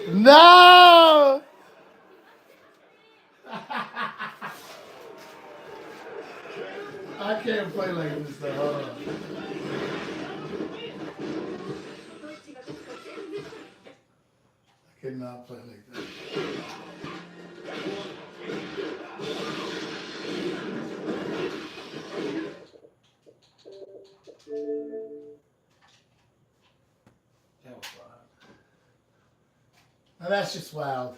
No! I can't play like this though. Hold on. I cannot play like that. That was wild. Now that's just wild.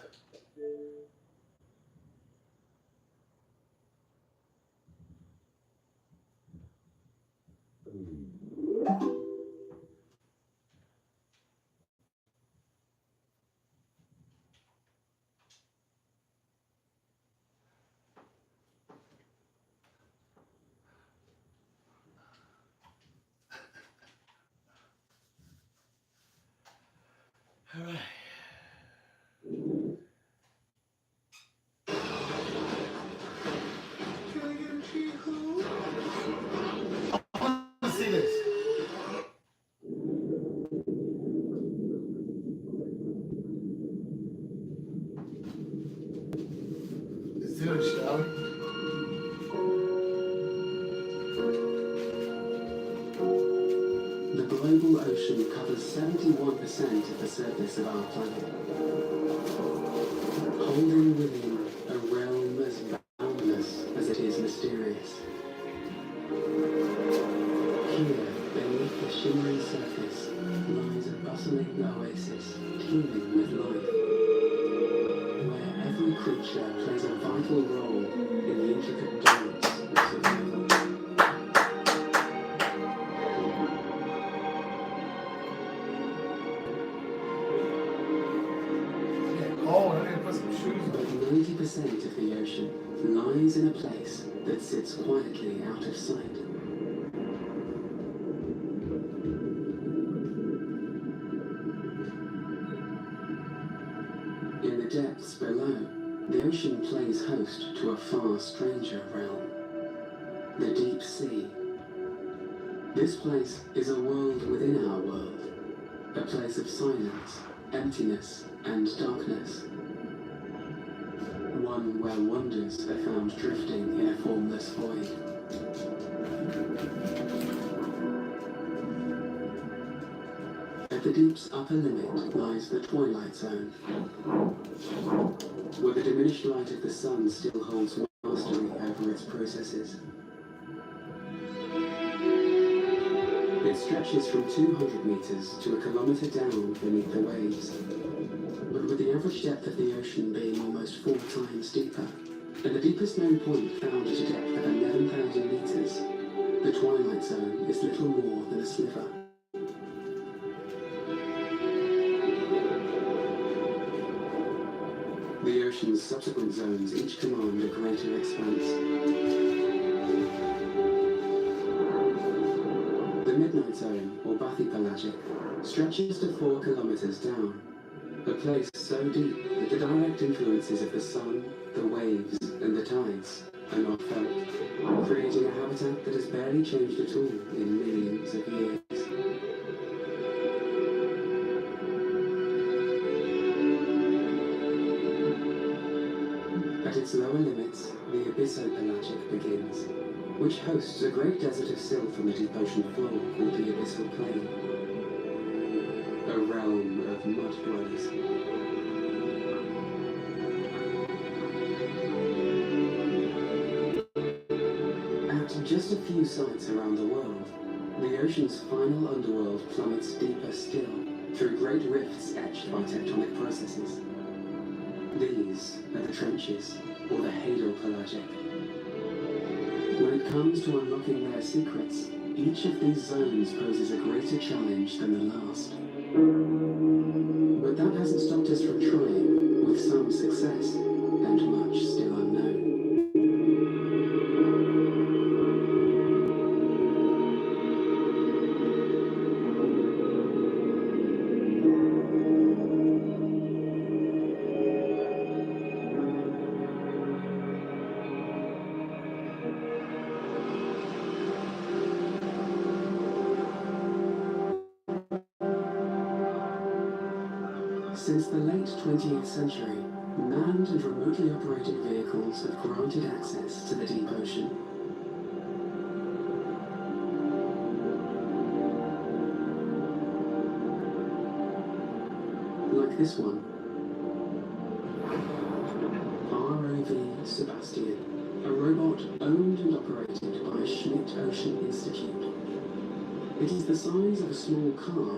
All right. Let's see this. Let's do it, shall we? The global ocean covers 71% of the surface of our planet, holding within a realm as boundless as it is mysterious. Here, beneath the shimmering surface, lies a bustling oasis teeming with life, where every creature plays a vital role in the intricate dance of survival. Oh, I need to put some shoes But on. 90% of the ocean lies in a place that sits quietly out of sight. In the depths below, the ocean plays host to a far stranger realm, the deep sea. This place is a world within our world, a place of silence, emptiness, and darkness. One where wonders are found drifting in a formless void. At the deep's upper limit lies the twilight zone, where the diminished light of the sun still holds mastery over its processes. It stretches from 200 meters to a kilometer down beneath the waves, but with the average depth of the ocean being almost 4 times deeper, and the deepest known point found at a depth of 11,000 meters, the twilight zone is little more than a sliver. The ocean's subsequent zones each command a greater expanse. The midnight zone, or bathypelagic, stretches to 4 kilometers down, a place so deep that the direct influences of the sun, the waves, and the tides are not felt, creating a habitat that has barely changed at all in millions of years. At its lower limits, the abyssopelagic begins, which hosts a great desert of silt on the deep ocean floor called the abyssal plain, a realm of mud dwellers. At just a few sites around the world, the ocean's final underworld plummets deeper still, through great rifts etched by tectonic processes. These are the trenches, or the hadopelagic. When it comes to unlocking their secrets, each of these zones poses a greater challenge than the last. But that hasn't stopped us from trying, with some success, and much still unknown. Since the late 20th century, manned and remotely operated vehicles have granted access to the deep ocean. Like this one. ROV Sebastian, a robot owned and operated by Schmidt Ocean Institute. It is the size of a small car.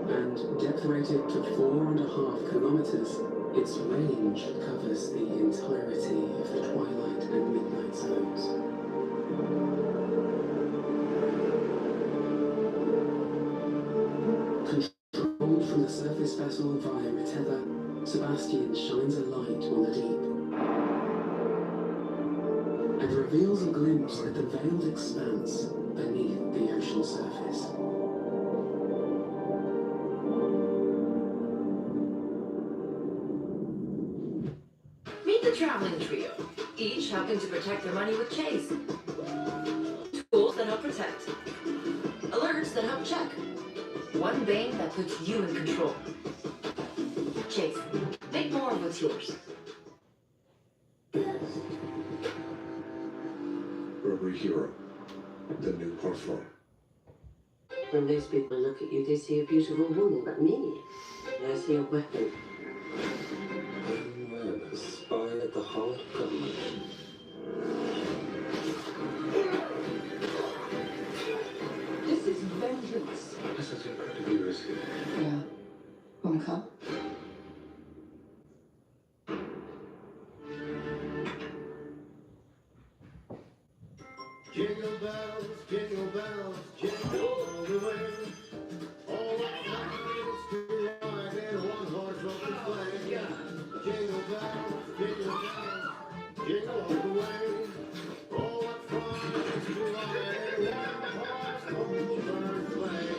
And depth rated to 4.5 kilometers, its range covers the entirety of the twilight and midnight zones. Controlled from the surface vessel via a tether, Sebastian shines a light on the deep and reveals a glimpse at the veiled expanse beneath the ocean surface. Meet the traveling trio, each helping to protect their money with Chase. Tools that help protect. Alerts that help check. One bane that puts you in control. Chase, make more of what's yours. Rubbery Hero, the new parfum. When those people look at you, they see a beautiful woman, but me, I see a weapon. A spy at the heart of government. This is vengeance. This is incredibly risky. Yeah. Wanna come? Jingle bells, jingle bells, jingle all the way. All that time is to ride in a one-horse open sleigh. Jingle bells, jingle all the way. All that fun is to ride in a one-horse open sleigh.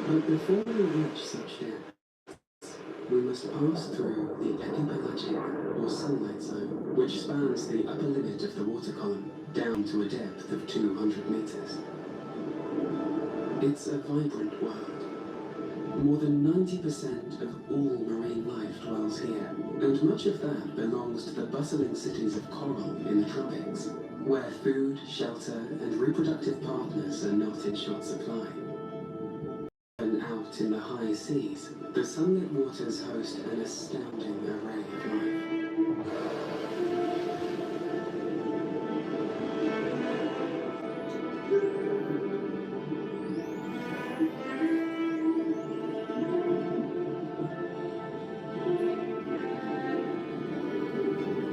But before we reach such depths, we must pass through the epipelagic, or sunlight zone, which spans the upper limit of the water column, down to a depth of 200 meters. It's a vibrant world. More than 90% of all marine life dwells here, and much of that belongs to the bustling cities of coral in the tropics, where food, shelter, and reproductive partners are not in short supply. And out in the high seas, the sunlit waters host an astounding array of life.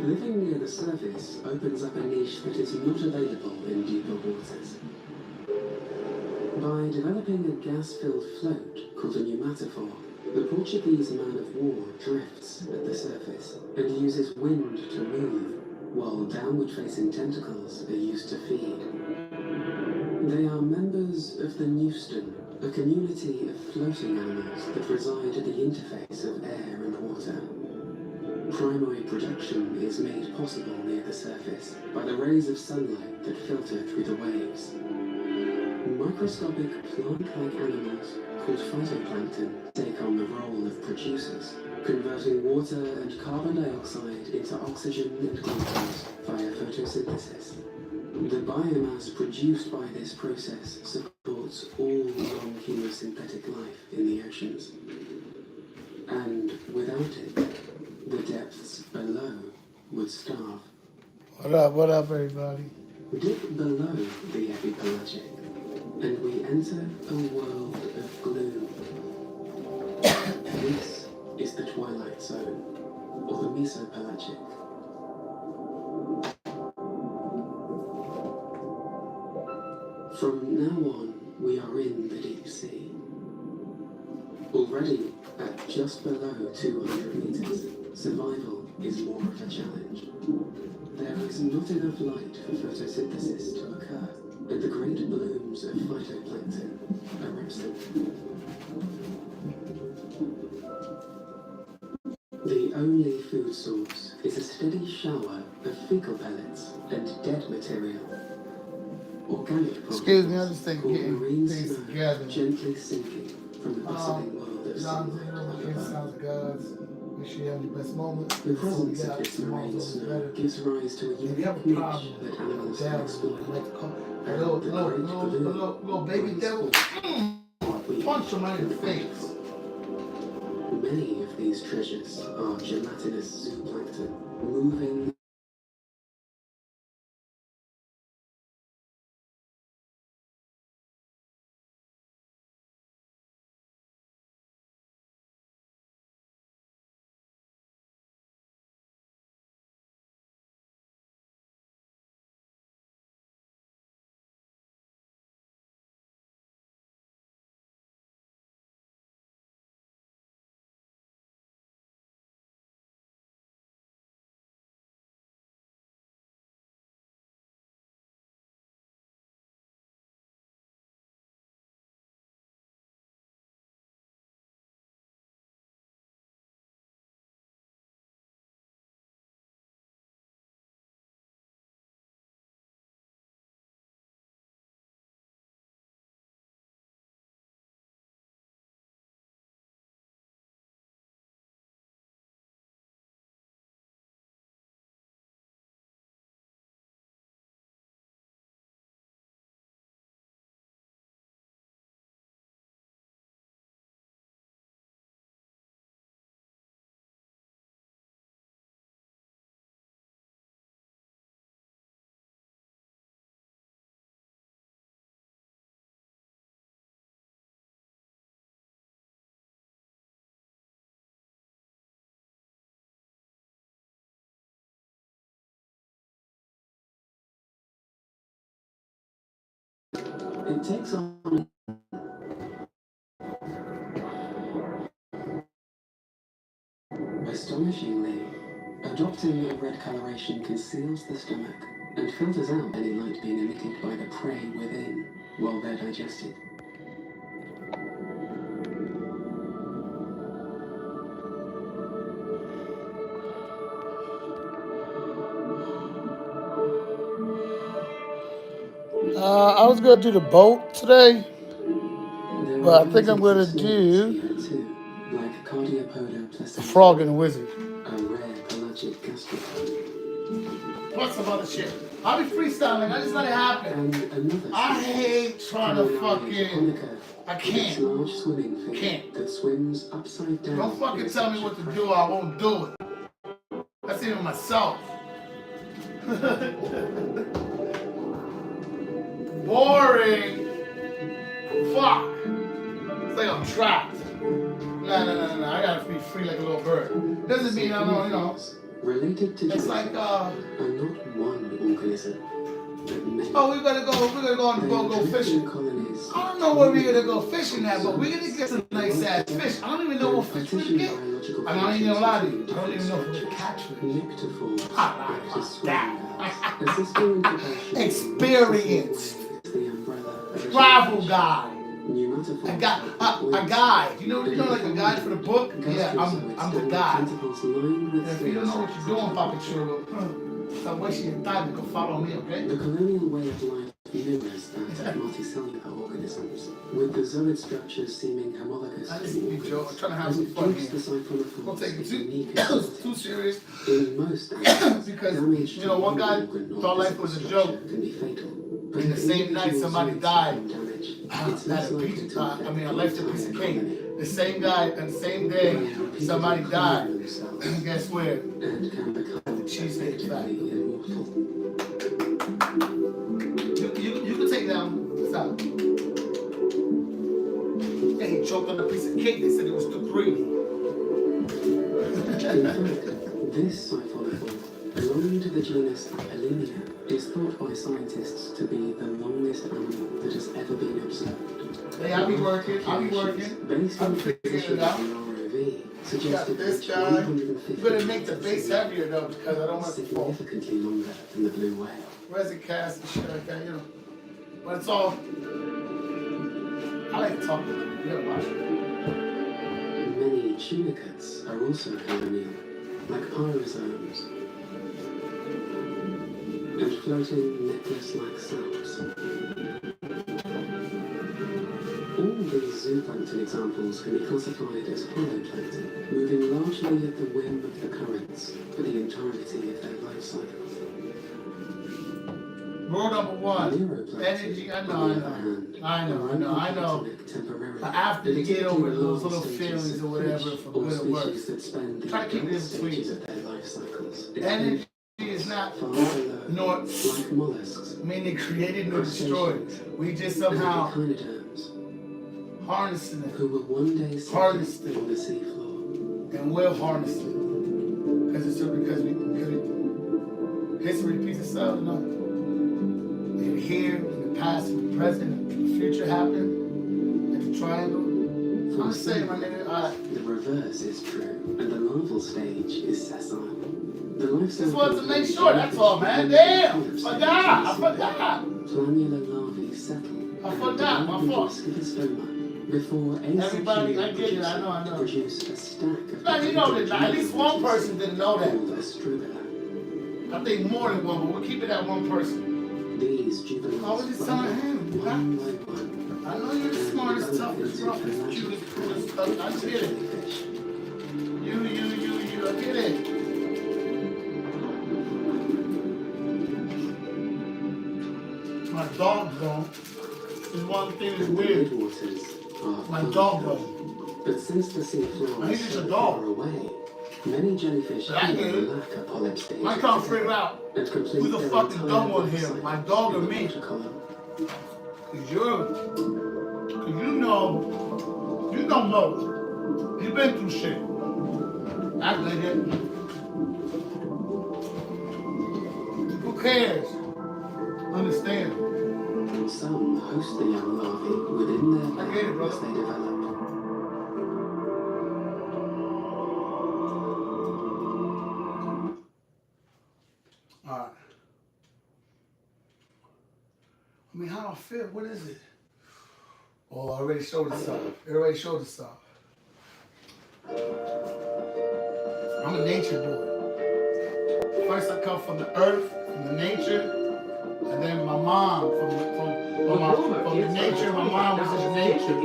Living near the surface opens up a niche that is not available in deeper waters. By developing a gas-filled float called a pneumatophore, the Portuguese man-of-war drifts at the surface and uses wind to move, while downward-facing tentacles are used to feed. They are members of the Newston, a community of floating animals that reside at the interface of air and water. Primary production is made possible near the surface by the rays of sunlight that filter through the waves. Microscopic plant-like animals called phytoplankton take on the role of producers, converting water and carbon dioxide into oxygen and glucose via photosynthesis. The biomass produced by this process supports all non-chemosynthetic life in the oceans. And without it, the depths below would starve. What up, everybody? Dip below the epipelagic, and we enter a world of gloom. This is the twilight zone, or the mesopelagic. From now on, we are in the deep sea. Already, at just below 200 meters, survival is more of a challenge. There is not enough light for photosynthesis to occur, and the great blooms of phytoplankton are absent. The only food source is a steady shower of fecal pellets and dead material. Organic Excuse me, I'm particles just thinking called getting marine things snow together. gently sinking from the bustling world of Sounds sunlight. Sounds of Gods. Make sure you have your best moment. The presence of this marine snow gives rise to a If you unique have a niche problem that animals can devil, explore. like a And little, the little, great little, blue little baby devil, punch him right in the face. Many of these treasures are gelatinous zooplankton, moving it takes on astonishingly. Adopting a red coloration conceals the stomach and filters out any light being emitted by the prey within while they're digested. I was gonna do the boat today, There but are I think I'm gonna thousands of snakes do here too, like Cardiopoda the placenta, Frog and the Wizard. a rare pelagic gastropod, Plus some other shit. I'll be freestyling. I just let it happen. and another I species, hate trying to Carinaria fucking. japonica, I with its can't. large swimming fin Can't. that swims upside down. Don't fucking in tell me such what to pressure. do. I won't do it. That's even myself. Boring. Fuck. It's like I'm trapped. No. I gotta be free like a little bird. Doesn't mean I don't, you know. Related to It's like, are not one organism, but many. oh, we're gonna go on the boat, go fishing. Colonies. I don't know where we're gonna go fishing at, but we're gonna get some nice ass fish. I don't even know what fish we're gonna get. I'm not even gonna lie to you. I don't even know if we're gonna catch fish. Experience. Travel guide. A guide. You know, like a guide for the book? Yeah, I'm the guide. If you don't know what you're doing, Papa Chulo, stop wasting your time. You can follow me, okay? The colonial way of life mirrors that of multicellular organisms, with the zooid structures seeming homologous I to just be joking. I'm trying to have as some it fun gives the here. Don't cyclonophores take it a unique ability. too serious. In most animals, Because, damage you know, one guy to organ or thought life physical was a structure joke. can be fatal. And the same night somebody died. It's less Had a likely piece to of, affect I left a the piece of entire colony. cake. The same guy, and the same day, somebody died. And guess where? And can become The cheesesteak factory. effectively immortal. You can take down this out. Yeah, he choked on a piece of cake. They said it was too greedy. In fact, this siphonophore, belonging to the genus Alinea, is thought by scientists to be the longest animal that has ever been observed. Hey, I'll be working. Based I'm on figuring it position out. in ROV, Got suggested this that guy. 150 I'm gonna make the base heavier though because I don't want it to fall. significantly longer than the blue whale. Resin cast and shit like that, you know. But it's all. I like to talk to them. You gotta watch it. Many Tunicates are also colonial, like pyrosomes, and floating necklace-like salps. All these zooplankton examples can be classified as holoplankton, moving largely at the whim of the currents for the entirety of their life cycle. Rule number one, energy, I know. But after you get over those little feelings or whatever, for good or worse, try to keep it in between. Energy is not nor meaning created nor destroyed. We just somehow harnessing it, harnessed it, and will harness it. Because history repeats itself, you know. You're here, in the past, in the present, the future happened, like the triangle. I'm saying, my nigga, the reverse is true, and the larval stage is sessile. The lifestyle just wanted to make sure, that's all, man. Damn! I forgot! Planular larvae settle. I forgot, my fault. Before everybody, I get it, I know. Produce a stack of now, you know that at least one person didn't know that. I think more than one, but we'll keep it at one person. These juveniles. I was just telling him, I know you're the smartest, toughest, roughest, cutest, coolest, I get it. You, I get it. My dog gone. Is one thing that's weird. My dog gone. But since the sea floor is so far away, many jellyfish lack a polyp stage. I can't figure out who's the fucking dumb one here, my dog or me. Cause you don't know. You've been through shit. Act like it. Who cares? Understand. Some host the young larvae within their bed as they develop. Alright. I mean, how do I feel? What is it? Oh, I already showed us something. Everybody showed us something. I'm a nature boy. First I come from the earth, from the nature, and then my mom from the nature. My mom was just nature.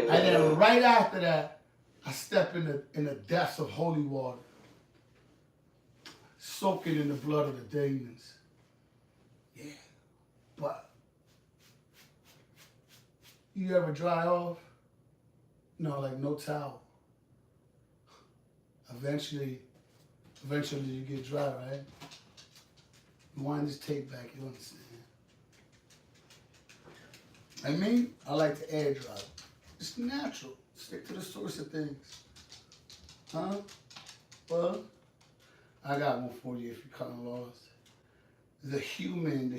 And then right after that, I step in the depths of holy water. Soaking in the blood of the demons. Yeah. But you ever dry off? No, like no towel. Eventually you get dry, right? You wind this tape back, you understand? I mean, I like to air dry. It's natural. Stick to the source of things. Huh? Well, I got one for you if you're kind of lost. The hue in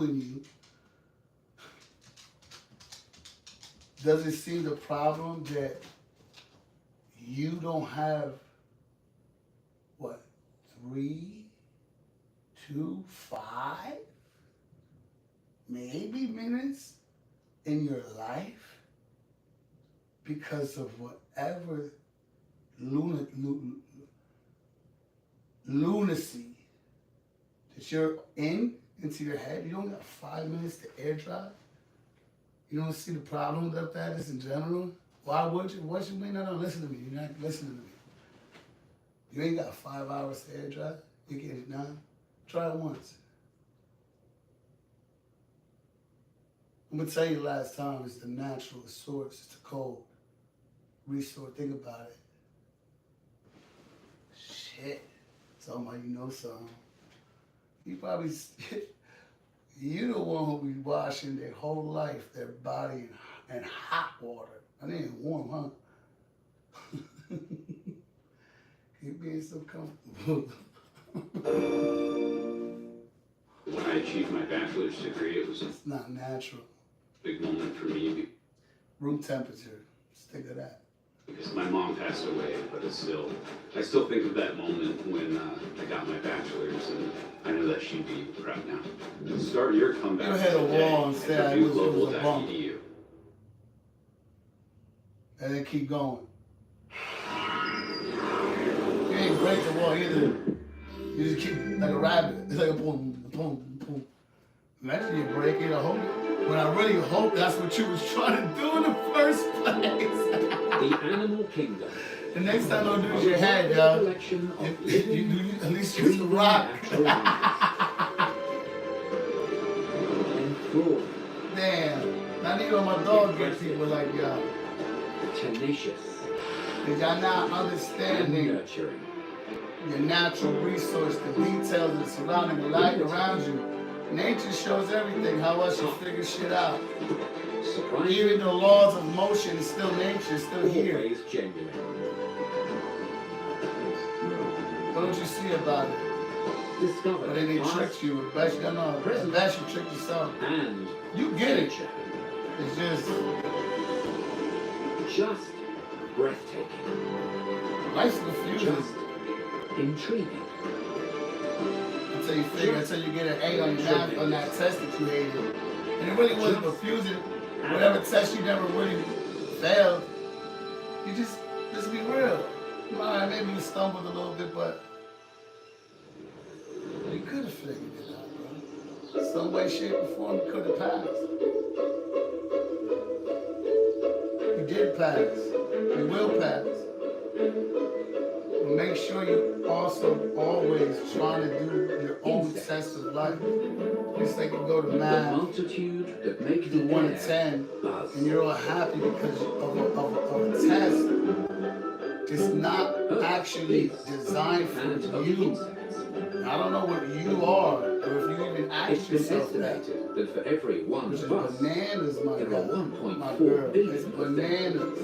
you doesn't see the problem that you don't have, 3, 2, 5, maybe minutes in your life because of whatever lunacy that you're into your head. You don't got 5 minutes to air dry. You don't see the problem with that just in general. Why would you? What you mean? No, listen to me. You're not listening to me. You ain't got 5 hours to air dry. You get it done. Try it once. I'm gonna tell you last time, it's the natural, the source, it's the cold. Resource, think about it. Shit. Talking about you know something. You probably, you the one who be washing their whole life, their body in hot water. I ain't warm, huh? You being so comfortable. When I achieved my bachelor's degree, it was it's not natural. Big moment for me. Room temperature. Stick to that. Because my mom passed away, but I still think of that moment when I got my bachelor's, and I know that she'd be proud now. Start your comeback You hit a wall and say I was a bump. Global.edu. And then keep going. You ain't break the wall either. You just keep like a rabbit. It's like a boom, boom, boom. Eventually you break it. I hope. But I really hope that's what you was trying to do in the first place. The animal kingdom. The next time I'll do your head, y'all. You at least use the rock. Damn. Not even my dog gets people like y'all. Tenacious. Because y'all not understanding nurturing. your natural resource, the details of the surrounding life around you. Nature shows everything, how else you figure shit out. Even the laws of motion is still nature, still here. Always genuine. What don't you see about it? Discover. But then they tricked you. At best you know. At best you tricked yourself. And you get it. It's just breathtaking. Life's confusing. Just intriguing. Until you get an A on your math on that test that you hated. And it really wasn't confusing. Whatever test you never really failed. You just be real. Alright, maybe you stumbled a little bit, but you could have figured it out, bro. Some way, shape, or form you could have passed. You did pass. You will pass. But make sure you also always trying to do your own test of life. Just like you go to math, the multitude that make you 1 to 10, and you're all happy because of a test. It's not actually designed for you. I don't know what you are, or if you even ask yourself that. That for every one Which is of us, bananas, my there God. are 1.4 My girl, billion it's bananas.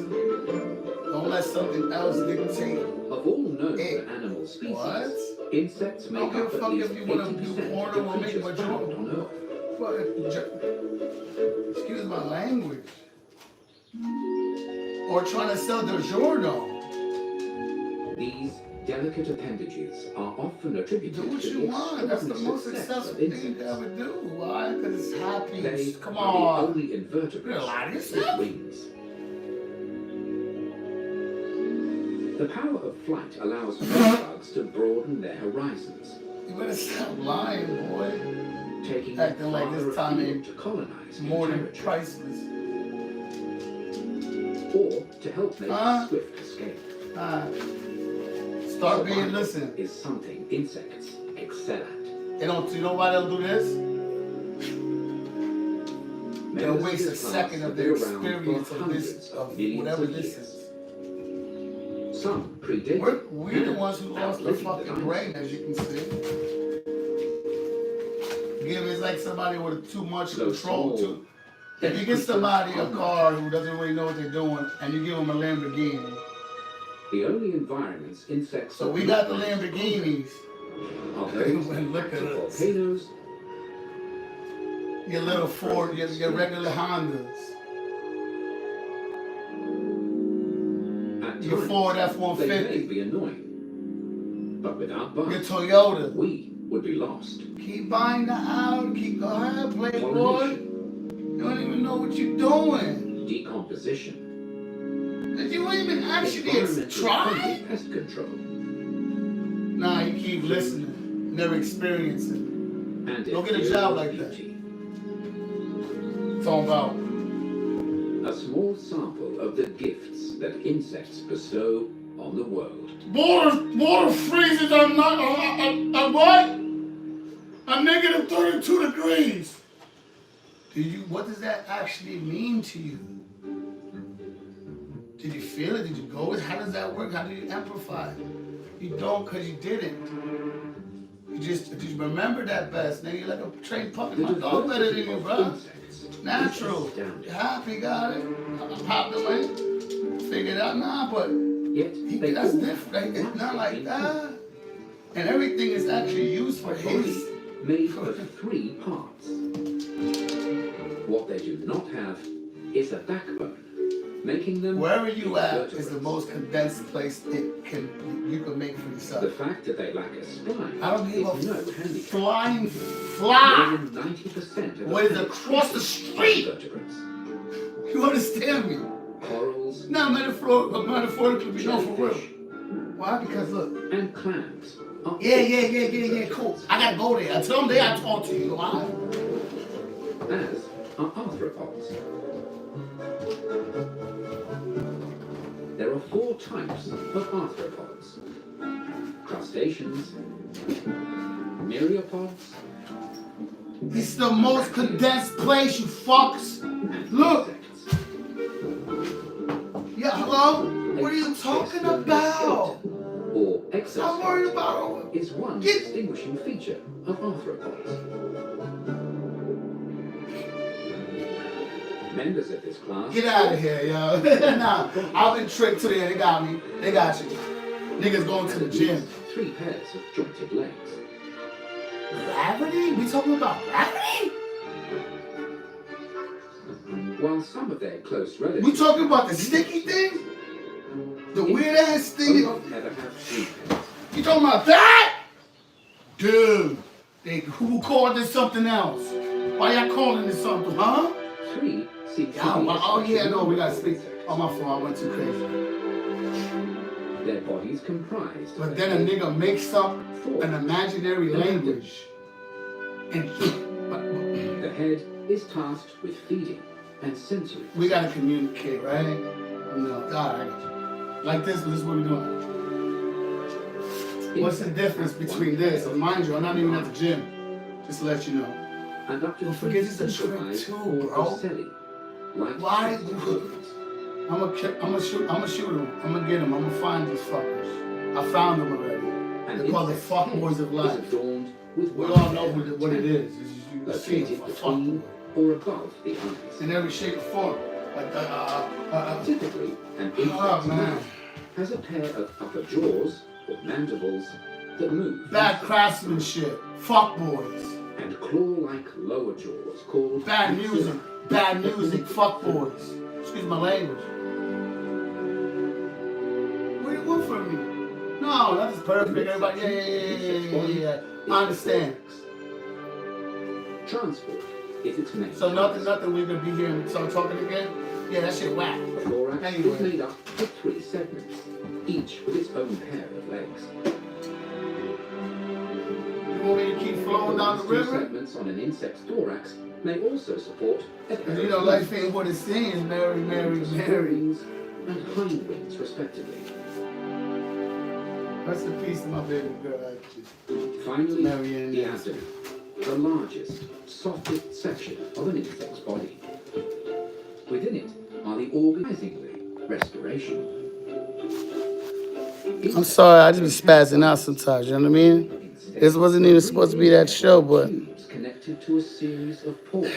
Don't let something else dictate. Of all known animal species, what? Insects make Don't give a up at fuck least if you want to do 80% porno of or make creatures my found joke. on Earth. Excuse my language. Or trying to sell the giorno. These delicate appendages are often attributed Do what to you want. That's the most success successful of thing you insects. can ever do. Why? Because it's happy. They Come are on. the only invertebrates You're lying to with yourself. wings. The power of flight allows bugs to broaden their horizons. You better stop lying, boy. Taking Acting like this time ain't to colonize more than territory, priceless. or to help make a swift escape. Start being listen. Is something insects excel at. They don't. You know why they'll do this? They'll waste a second of their experience of this, of whatever this is. Some predate. We're the ones who lost the fucking brain, as you can see. It's like somebody with too much control too. If you get somebody a car who doesn't really know what they're doing, and you give them a Lamborghini. The only environments insects. So we got the Lamborghinis. Look at us. Volcanoes. Your little Ford, your regular Hondas. Your Ford F-150. They may be annoying, but without bugs, your Toyota. we would be lost. Keep buying the out. Keep go ahead, playboy. You don't even know what you're doing. Decomposition. Did you even actually try? Pest control. Nah, you keep listening, never experiencing. And don't get a job like that. It's all about a small sample of the gifts that insects bestow on the world. Water freezes on what? A negative 32 degrees. What does that actually mean to you? Did you feel it? Did you go with? How does that work? How do you amplify? You don't because you didn't. You just remember that best. Nigga, you're like a trained puppy. My dog better than you, bro. Natural. You're happy, got it. I popped away. Figured out, nah, but that's different. It's not like that. And everything is actually used for his. Made of 3 parts. What they do not have is a backbone. making them Wherever you at is invertebrates. the most condensed place you can make for yourself. The fact that they lack a spine I don't give is a no handicap. flying More fly. than 90% of What is across the street? invertebrates. You understand me? Corals, Not metaphorically, but no, for real. jellyfish, Why? Because look. and clams are Yeah, cool. I gotta go there. I tell them they gotta talk to you. Why? as are arthropods. There are 4 types of arthropods: crustaceans, myriapods, It's the most condensed place, you fucks. and Look. insects. Yeah, hello? What are you talking about? Or I'm exoskeleton worried about is one Get- distinguishing feature of arthropods. Members of this class Get out of here, yo. Nah, I've been tricked today. They got me. They got you. Niggas going to have the at gym. least 3 pairs of jointed legs. Gravity? We talking about gravity? While some of their close relatives We talking about the sticky thing? The weird ass thing? never have 3 pairs. You talking about that? Dude, who called this something else? Why y'all calling this something, huh? 3 seem to Yeah, be oh yeah, no, we gotta especially speak. Oh, my fault, I went too crazy. Their bodies comprised But of then a head, nigga makes up foot. an imaginary language. And The head is tasked with feeding and sensory. we gotta communicate, right? No, God, I got you. Like this is what we're doing. What's the difference between this? And mind you, I'm not even at the gym. Just to let you know. And up to Don't forget it's a trick centralized too, or bro. ocelli, like Why? organs. I'm gonna shoot him. I'm gonna get him. I'm gonna find these fuckers. I found them already. An They're called the insect's fuck head boys of is life. adorned with We one all know pair of what it tentacles, is. You see it, located a fuck between boy. or above the eyes. In every shape or form. Like, Typically, an oh, insect's man. mouth has a pair of upper jaws or mandibles that move, bad craftsmanship. Fuck boys. and claw-like lower jaws called Bad maxilla. music. Bad music. Fuck boys. Excuse my language. What do you want from me? No, that is perfect. Everybody, yeah. I understand. Transport is its main. So nothing we gonna be here and start talking again? Yeah, that shit whack. The thorax Anyway. is made up of 3 segments, each with its own pair of legs. You want me to keep flowing down the Two river? segments on an insect's thorax may also support a pair Cause you of know, legs, life ain't what it seems. Mary, Mary, Mary. wings and hind wings, respectively. Rest in peace to my baby girl. Finally, Marianne, the yes. abdomen, the largest, softest section of an insect's body. Within it are the organizingly respiration. I'm sorry, I just be spazzing out sometimes, you know what I mean? This wasn't even supposed to be that show, but Tubes connected to a series of pores or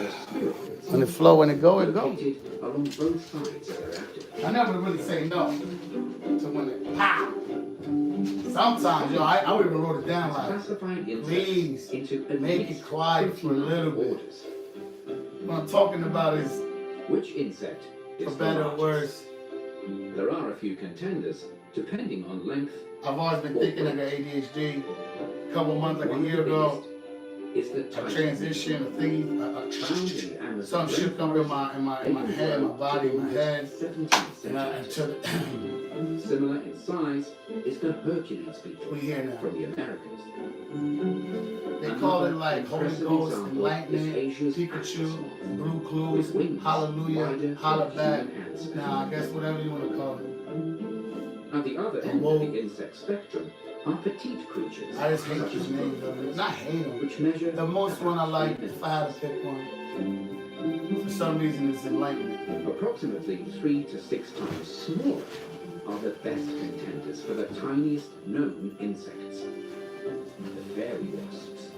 spiracles when it flow, when it go, it go. located along both sides of their abdomen. I never really say no to when it pow. Sometimes, yo, I would even wrote it down like, Classifying insects please, into make at it least quiet for a 29 little bit. orders. What I'm talking about is, Which insect for is the better or largest? worse, There are a few contenders, depending on length. I've always been thinking I got ADHD. A couple months, like a One of year the ago, biggest is the a tiger. transition, a thingy, Found in the Amazon some shit come in my head, my body, my head. 17th And I century. took Similar in size is the Hercules beetle we here now. from the Americas. They call it Another like Holy impressive Ghost, example Enlightenment, is Asia's Pikachu, axolotl, Blue with Clues, wings Hallelujah, wider Holla than Back. human hands. Now I guess whatever you want to call it. At the other end Whoa. of the insect spectrum are petite creatures, I just hate these names though. Not hate them. which measure The most one I like, if I had to pick one, for some reason, is Enlightenment. approximately 3 to 6 times smaller, are the best contenders for the tiniest known insects, the fairy wasps.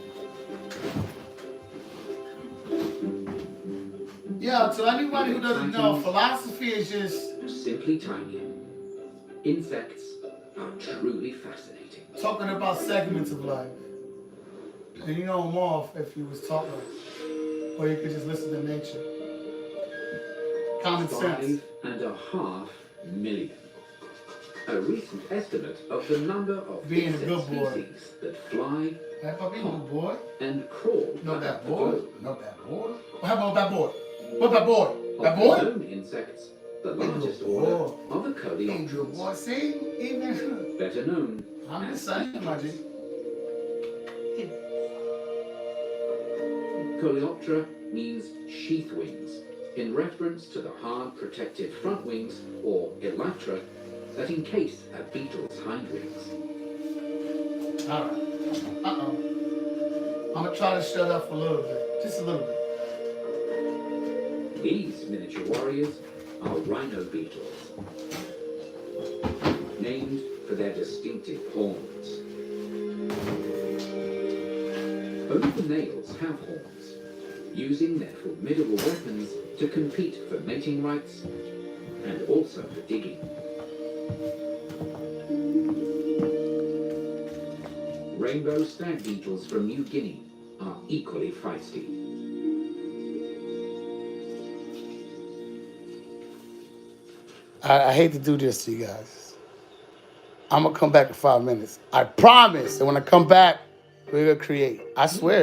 Yeah, to anybody who doesn't know, philosophy is just Simply tiny. Insects are truly fascinating. talking about segments of life. And you know more if you was talking, or you could just listen to nature. Common sense. 5.5 million. A recent estimate of the number of Being a insect good boy. species that fly, That about being a good boy. and crawl No bad about the boy. globe. No bad boy. What about bad boy? What bad boy? Bad Of boy? the known insects, the largest Good order boy. are the Angel coleopterans, boy. See? Even. better known I'm as just saying, my G. Coleoptera means sheath wings, in reference to the hard protective front wings, or elytra, that encase a beetle's hind wings. Alright. I'm gonna try to shut up for a little bit. Just a little bit. These miniature warriors are rhino beetles, named for their distinctive horns. Both the males have horns, using their formidable weapons to compete for mating rights and also for digging. Rainbow stag beetles from New Guinea are equally feisty. I hate to do this to you guys. I'm gonna come back in 5 minutes. I promise that when I come back, we're gonna create. I swear.